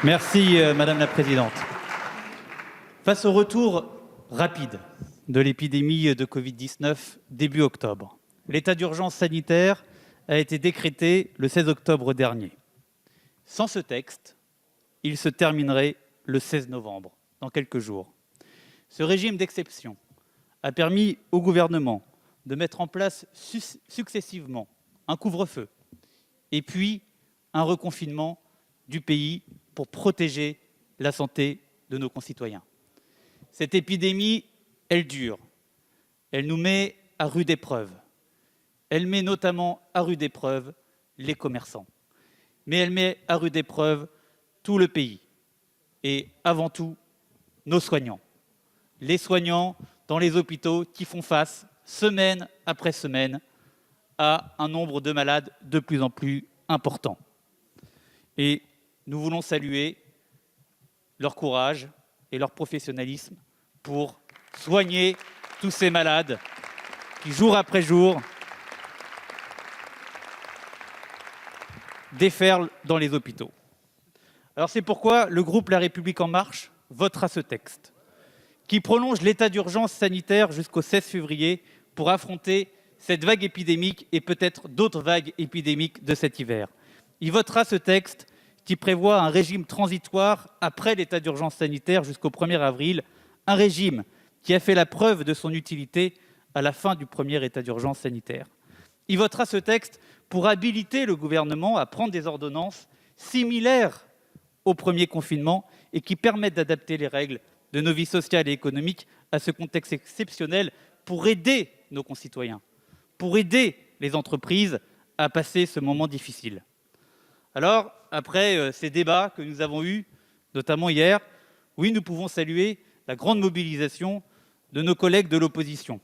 Merci Madame la Présidente. Face au retour rapide de l'épidémie de Covid-19 début octobre, l'état d'urgence sanitaire a été décrété le 16 octobre dernier. Sans ce texte, il se terminerait le 16 novembre, dans quelques jours. Ce régime d'exception a permis au gouvernement de mettre en place successivement un couvre-feu et puis un reconfinement du pays pour protéger la santé de nos concitoyens. Cette épidémie, elle dure. Elle nous met à rude épreuve. Elle met notamment à rude épreuve les commerçants. Mais elle met à rude épreuve tout le pays. Et avant tout, nos soignants. Les soignants dans les hôpitaux qui font face, semaine après semaine, à un nombre de malades de plus en plus important. Et nous voulons saluer leur courage et leur professionnalisme pour soigner tous ces malades qui, jour après jour, déferlent dans les hôpitaux. Alors c'est pourquoi le groupe La République En Marche votera ce texte, qui prolonge l'état d'urgence sanitaire jusqu'au 16 février pour affronter cette vague épidémique et peut-être d'autres vagues épidémiques de cet hiver. Il votera ce texte qui prévoit un régime transitoire après l'état d'urgence sanitaire jusqu'au 1er avril, un régime qui a fait la preuve de son utilité à la fin du premier état d'urgence sanitaire. Il votera ce texte pour habiliter le gouvernement à prendre des ordonnances similaires au premier confinement et qui permettent d'adapter les règles de nos vies sociales et économiques à ce contexte exceptionnel pour aider nos concitoyens, pour aider les entreprises à passer ce moment difficile. Alors, après ces débats que nous avons eus, notamment hier, oui, nous pouvons saluer la grande mobilisation de nos collègues de l'opposition.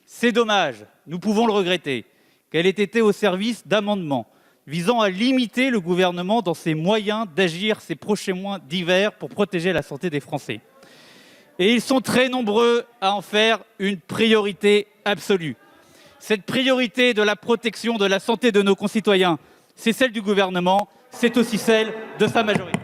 C'est dommage, nous pouvons le regretter, qu'elle ait été au service d'amendements visant à limiter le gouvernement dans ses moyens d'agir ces prochains mois d'hiver pour protéger la santé des Français. Et ils sont très nombreux à en faire une priorité absolue. Cette priorité de la protection de la santé de nos concitoyens, c'est celle du gouvernement, c'est aussi celle de sa majorité.